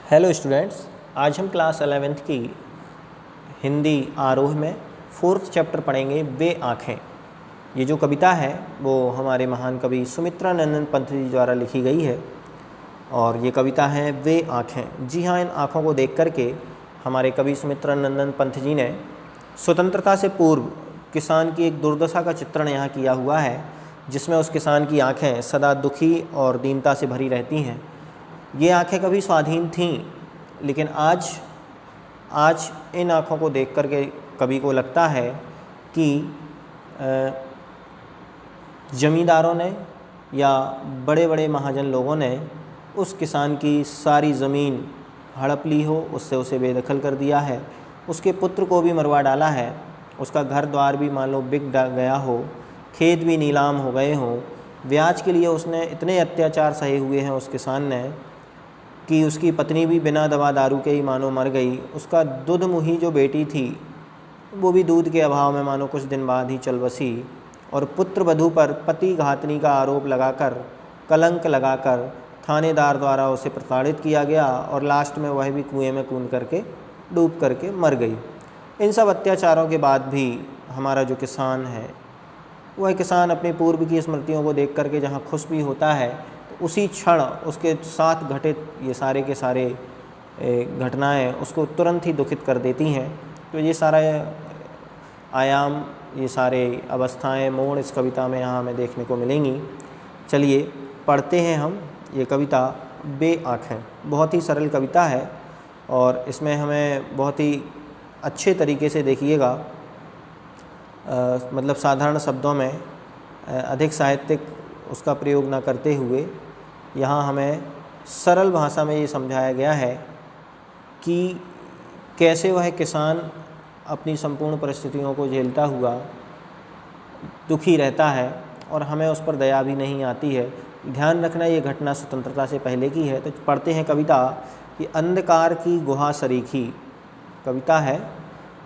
Hello students, आज हम class 11th की हिंदी आरोह में 4th चैप्टर पढ़ेंगे वे आँखें। ये जो कविता है वो हमारे महान कवि सुमित्रा नंदन पंत जी द्वारा लिखी गई है और ये कविता है वे आँखें। जी हाँ, इन आँखों को देख करके हमारे कवि सुमित्रा नंदन पंत जी ने स्वतंत्रता से पूर्व किसान की एक दुर्दशा का चित्रण यहाँ किया हुआ है, जिसमें उस किसान की आँखें सदा दुखी और दीनता से भरी रहती हैं। ये आँखें कभी स्वाधीन थीं, लेकिन आज इन आँखों को देख कर के कवि को लगता है कि ज़मींदारों ने या बड़े बड़े महाजन लोगों ने उस किसान की सारी ज़मीन हड़प ली हो, उससे उसे बेदखल कर दिया है, उसके पुत्र को भी मरवा डाला है, उसका घर द्वार भी मान लो बिक गया हो, खेत भी नीलाम हो गए हों। ब्याज के लिए उसने इतने अत्याचार सहे हुए हैं उस किसान ने कि उसकी पत्नी भी बिना दवा दारू के ही मानो मर गई। उसका दुधमुही जो बेटी थी वो भी दूध के अभाव में मानो कुछ दिन बाद ही चल बसी और पुत्र वधू पर पति घातनी का आरोप लगाकर, कलंक लगाकर थानेदार द्वारा उसे प्रताड़ित किया गया और लास्ट में वह भी कुएं में कूद करके डूब करके मर गई। इन सब अत्याचारों के बाद भी हमारा जो किसान है वह किसान अपने पूर्व की स्मृतियों को देख करके जहाँ खुश भी होता है, तो उसी क्षण उसके साथ घटित ये सारे के सारे घटनाएं उसको तुरंत ही दुखित कर देती हैं। तो ये सारा आयाम, ये सारे अवस्थाएं, मोड़ इस कविता में यहाँ हमें देखने को मिलेंगी। चलिए पढ़ते हैं हम ये कविता बे आँखें। बहुत ही सरल कविता है और इसमें हमें बहुत ही अच्छे तरीके से देखिएगा, मतलब साधारण शब्दों में अधिक साहित्यिक उसका प्रयोग न करते हुए यहाँ हमें सरल भाषा में ये समझाया गया है कि कैसे वह किसान अपनी संपूर्ण परिस्थितियों को झेलता हुआ दुखी रहता है और हमें उस पर दया भी नहीं आती है। ध्यान रखना, ये घटना स्वतंत्रता से पहले की है। तो पढ़ते हैं कविता कि अंधकार की गुहा सरीखी। कविता है,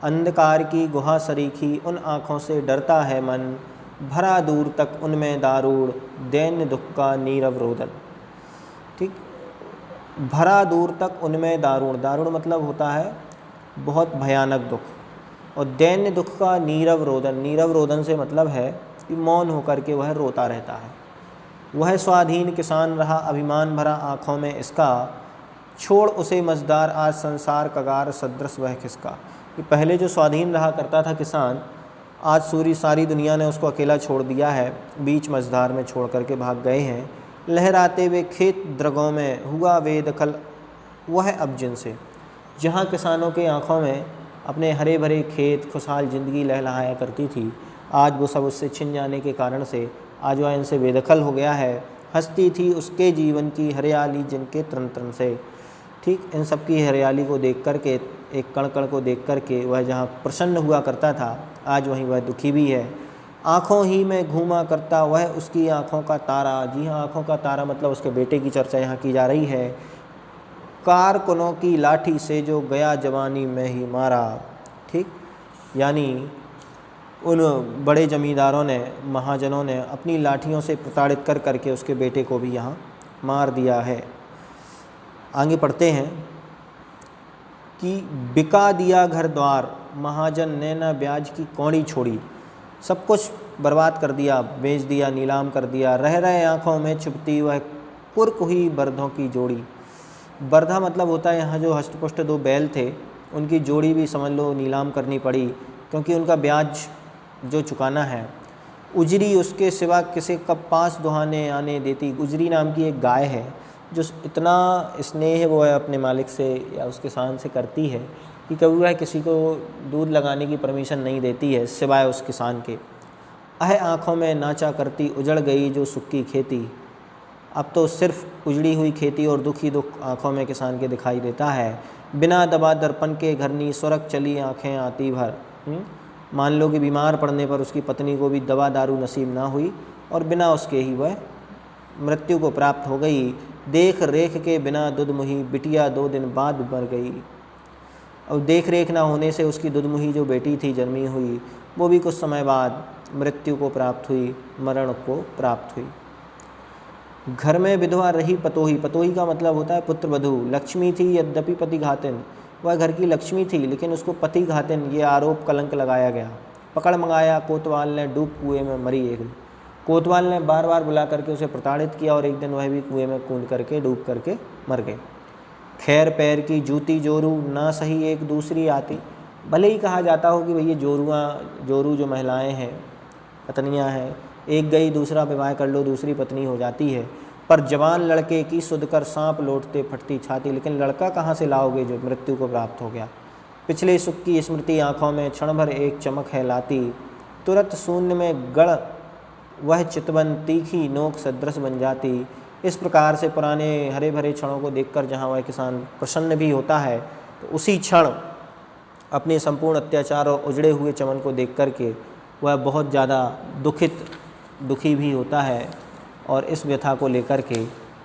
अंधकार की गुहा सरीखी उन आँखों से डरता है मन, भरा दूर तक उनमें दारूण दैन्य दुख का नीरव रोदन। ठीक, भरा दूर तक उनमें दारूण, दारूण मतलब होता है बहुत भयानक दुख, और दैन्य दुख का नीरव रोदन, नीरव रोदन से मतलब है कि मौन होकर के वह रोता रहता है। वह स्वाधीन किसान रहा अभिमान भरा आँखों में इसका, छोड़ उसे मझदार आज संसार कगार सदृश वह किसका। कि पहले जो स्वाधीन रहा करता था किसान, आज सारी दुनिया ने उसको अकेला छोड़ दिया है, बीच मझधार में छोड़ करके भाग गए हैं। लहराते हुए खेत द्रगों में हुआ बेदखल वह अब जिनसे। जहाँ किसानों के आँखों में अपने हरे भरे खेत, खुशहाल ज़िंदगी लहलहाया करती थी, आज वो सब उससे छिन जाने के कारण से आज वह इनसे बेदखल हो गया है। हंसती थी उसके जीवन की हरियाली जिनके तन तन से। ठीक, इन सब की हरियाली को देख कर के, एक कण कण को देख कर के वह जहाँ प्रसन्न हुआ करता था, आज वहीं वह दुखी भी है। आँखों ही में घूमा करता वह उसकी आँखों का तारा। जी हाँ, आँखों का तारा मतलब उसके बेटे की चर्चा यहाँ की जा रही है। कारकुनों की लाठी से जो गया जवानी में ही मारा। ठीक, यानी उन बड़े जमींदारों ने, महाजनों ने अपनी लाठियों से प्रताड़ित कर करके उसके बेटे को भी यहाँ मार दिया है। आगे पढ़ते हैं कि बिका दिया घर द्वार महाजन ने न ब्याज की कौड़ी छोड़ी। सब कुछ बर्बाद कर दिया, बेच दिया, नीलाम कर दिया। रह रहे आँखों में छुपती वह कुर्क हुई बर्धों की जोड़ी। बर्धा मतलब होता है यहाँ जो हष्टपुष्ट दो बैल थे, उनकी जोड़ी भी समझ लो नीलाम करनी पड़ी, क्योंकि उनका ब्याज जो चुकाना है। उजरी उसके सिवा किसे कब पास दुहाने आने देती। उजरी नाम की एक गाय है जो इतना स्नेह वो है अपने मालिक से या उस किसान से करती है कि कभी वह किसी को दूध लगाने की परमिशन नहीं देती है सिवाय उस किसान के। आँखों में नाचा करती उजड़ गई जो सुक्की खेती। अब तो सिर्फ उजड़ी हुई खेती और दुख ही दुख आँखों में किसान के दिखाई देता है। बिना दबा दर्पण के घरनी सुरख चली आँखें आती भर। मान लो कि बीमार पड़ने पर उसकी पत्नी को भी दवा दारू नसीब ना हुई और बिना उसके ही वह मृत्यु को प्राप्त हो गई। देख रेख के बिना दुधमुही बिटिया 2 दिन बाद मर गई। और देख रेख ना होने से उसकी दुधमुही जो बेटी थी जन्मी हुई, वो भी कुछ समय बाद मृत्यु को प्राप्त हुई, मरण को प्राप्त हुई। घर में विधवा रही पतोही, पतोही का मतलब होता है पुत्र वधू। लक्ष्मी थी यद्यपि पति घातिन, वह घर की लक्ष्मी थी लेकिन उसको पति घातिन ये आरोप कलंक लगाया गया। पकड़ मंगाया कोतवाल ने, डूब कुएं में मरी एक दिन। कोतवाल ने बार बार बुला करके उसे प्रताड़ित किया और एक दिन वह भी कुएं में कूद करके डूब करके मर गए। खैर पैर की जूती जोरू, ना सही एक दूसरी आती। भले ही कहा जाता हो कि भई ये जोरू जो महिलाएं हैं, पत्नियां हैं, एक गई दूसरा विवाह कर लो, दूसरी पत्नी हो जाती है, पर जवान लड़के की सुध कर सांप लौटते फटती छाती। लेकिन लड़का कहाँ से लाओगे जो मृत्यु को प्राप्त हो गया। पिछले सुख की स्मृति आँखों में क्षण भर एक चमक है लाती। तुरंत शून्य में गढ़ वह चितवन, तीखी नोक सदृश बन जाती। इस प्रकार से पुराने हरे भरे क्षणों को देखकर जहाँ वह किसान प्रसन्न भी होता है, तो उसी क्षण अपने संपूर्ण अत्याचार और उजड़े हुए चमन को देख करके वह बहुत ज़्यादा दुखी भी होता है और इस व्यथा को लेकर के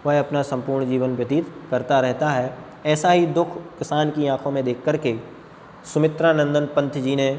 वह अपना संपूर्ण जीवन व्यतीत करता रहता है। ऐसा ही दुख किसान की आंखों में देख करके सुमित्रा नंदन पंत जी ने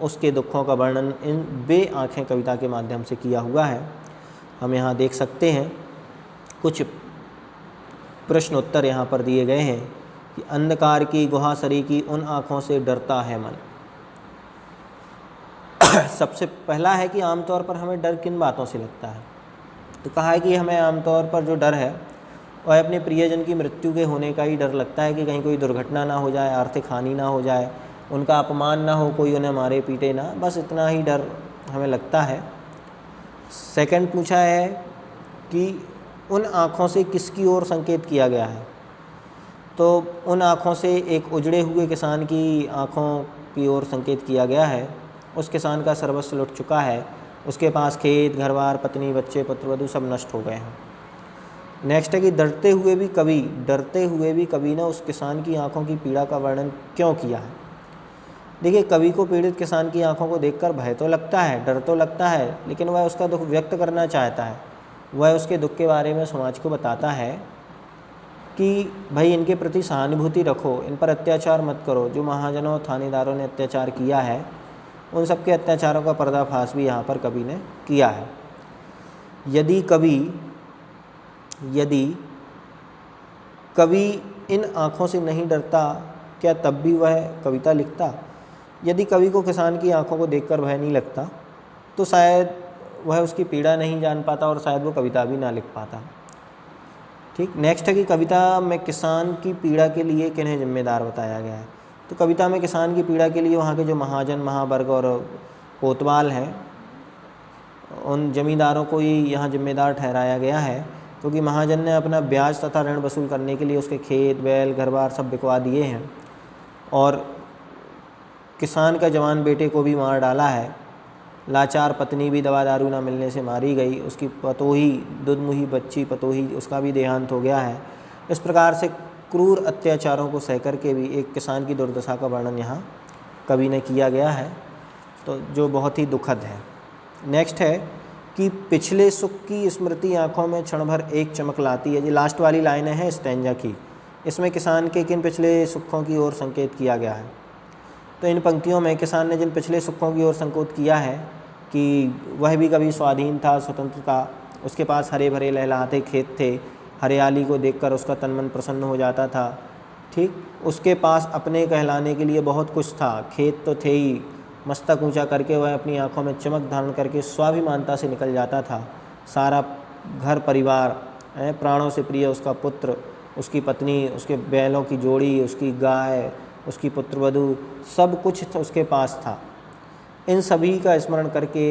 उसके दुखों का वर्णन इन बे आँखें कविता के माध्यम से किया हुआ है। हम यहाँ देख सकते हैं कुछ प्रश्न उत्तर यहाँ पर दिए गए हैं कि अंधकार की गुहा सरी की उन आँखों से डरता है मन। सबसे पहला है कि आमतौर पर हमें डर किन बातों से लगता है। तो कहा है कि हमें आमतौर पर जो डर है वह अपने प्रियजन की मृत्यु के होने का ही डर लगता है कि कहीं कोई दुर्घटना ना हो जाए, आर्थिक हानि ना हो जाए, उनका अपमान ना हो, कोई उन्हें मारे पीटे ना, बस इतना ही डर हमें लगता है। सेकंड पूछा है कि उन आँखों से किसकी ओर संकेत किया गया है। तो उन आँखों से एक उजड़े हुए किसान की आँखों की ओर संकेत किया गया है। उस किसान का सर्वस्व लुट चुका है, उसके पास खेत घर बार पत्नी बच्चे पुत्रवधू सब नष्ट हो गए हैं। नेक्स्ट है कि डरते हुए भी कवि ने उस किसान की आंखों की पीड़ा का वर्णन क्यों किया है। देखिए, कवि को पीड़ित किसान की आंखों को देखकर भय तो लगता है, डर तो लगता है, लेकिन वह उसका दुख व्यक्त करना चाहता है। वह उसके दुख के बारे में समाज को बताता है कि भाई इनके प्रति सहानुभूति रखो, इन पर अत्याचार मत करो। जो महाजनों थानेदारों ने अत्याचार किया है उन सबके अत्याचारों का पर्दाफाश भी यहाँ पर कवि ने किया है। यदि कवि इन आँखों से नहीं डरता, क्या तब भी वह कविता लिखता। यदि कवि को किसान की आँखों को देखकर भय नहीं लगता तो शायद वह उसकी पीड़ा नहीं जान पाता और शायद वो कविता भी ना लिख पाता। ठीक। नेक्स्ट है कि कविता में किसान की पीड़ा के लिए किन्हें जिम्मेदार बताया गया है। तो कविता में किसान की पीड़ा के लिए वहाँ के जो महाजन महावर्ग और कोतवाल हैं उन जमींदारों को ही यहाँ जिम्मेदार ठहराया गया है, क्योंकि महाजन ने अपना ब्याज तथा ऋण वसूल करने के लिए उसके खेत बैल घर बार सब बिकवा दिए हैं और किसान का जवान बेटे को भी मार डाला है। लाचार पत्नी भी दवा दारू ना मिलने से मारी गई। उसकी पतोही दुधमुही बच्ची पतोही उसका भी देहांत हो गया है। इस प्रकार से क्रूर अत्याचारों को सह करके भी एक किसान की दुर्दशा का वर्णन यहाँ कवि ने किया गया है, तो जो बहुत ही दुखद है। नेक्स्ट है कि पिछले सुख की स्मृति आँखों में क्षण भर एक चमक लाती है। ये लास्ट वाली लाइनें हैं स्टैंजा की। इसमें किसान के किन पिछले सुखों की ओर संकेत किया गया है। तो इन पंक्तियों में किसान ने जिन पिछले सुखों की ओर संकेत किया है कि वह भी कभी स्वाधीन था, स्वतंत्र था, उसके पास हरे भरे लहलहाते खेत थे, हरियाली को देखकर उसका तन मन प्रसन्न हो जाता था। ठीक। उसके पास अपने कहलाने के लिए बहुत कुछ था, खेत तो थे ही, मस्तक ऊंचा करके वह अपनी आंखों में चमक धारण करके स्वाभिमानता से निकल जाता था। सारा घर परिवार, प्राणों से प्रिय उसका पुत्र, उसकी पत्नी, उसके बैलों की जोड़ी, उसकी गाय, उसकी पुत्रवधू, सब कुछ उसके पास था। इन सभी का स्मरण करके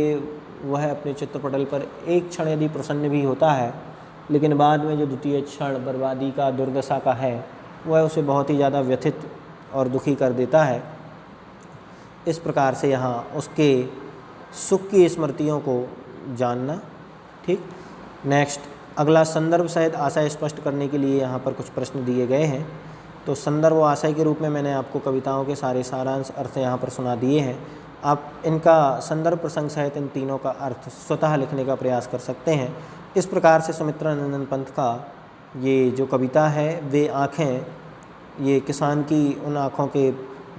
वह अपने चित्रपटल पर एक क्षण यदि प्रसन्न भी होता है, लेकिन बाद में जो द्वितीय क्षण बर्बादी का दुर्दशा का है वह उसे बहुत ही ज़्यादा व्यथित और दुखी कर देता है। इस प्रकार से यहाँ उसके सुख की स्मृतियों को जानना। ठीक। नेक्स्ट, अगला संदर्भ सहित आशय स्पष्ट करने के लिए यहाँ पर कुछ प्रश्न दिए गए हैं। तो संदर्भ व आशय के रूप में मैंने आपको कविताओं के सारे सारांश अर्थ यहाँ पर सुना दिए हैं। आप इनका संदर्भ प्रसंग सहित इन तीनों का अर्थ स्वतः लिखने का प्रयास कर सकते हैं। इस प्रकार से सुमित्रा नंदन पंत का ये जो कविता है वे आँखें, ये किसान की उन आँखों के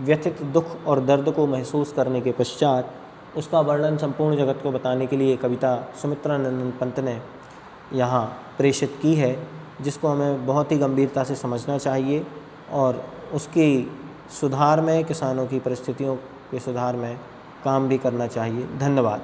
व्यथित दुख और दर्द को महसूस करने के पश्चात उसका वर्णन संपूर्ण जगत को बताने के लिए कविता सुमित्रा नंदन पंत ने यहाँ प्रेषित की है, जिसको हमें बहुत ही गंभीरता से समझना चाहिए और उसकी सुधार में, किसानों की परिस्थितियों के सुधार में काम भी करना चाहिए। धन्यवाद।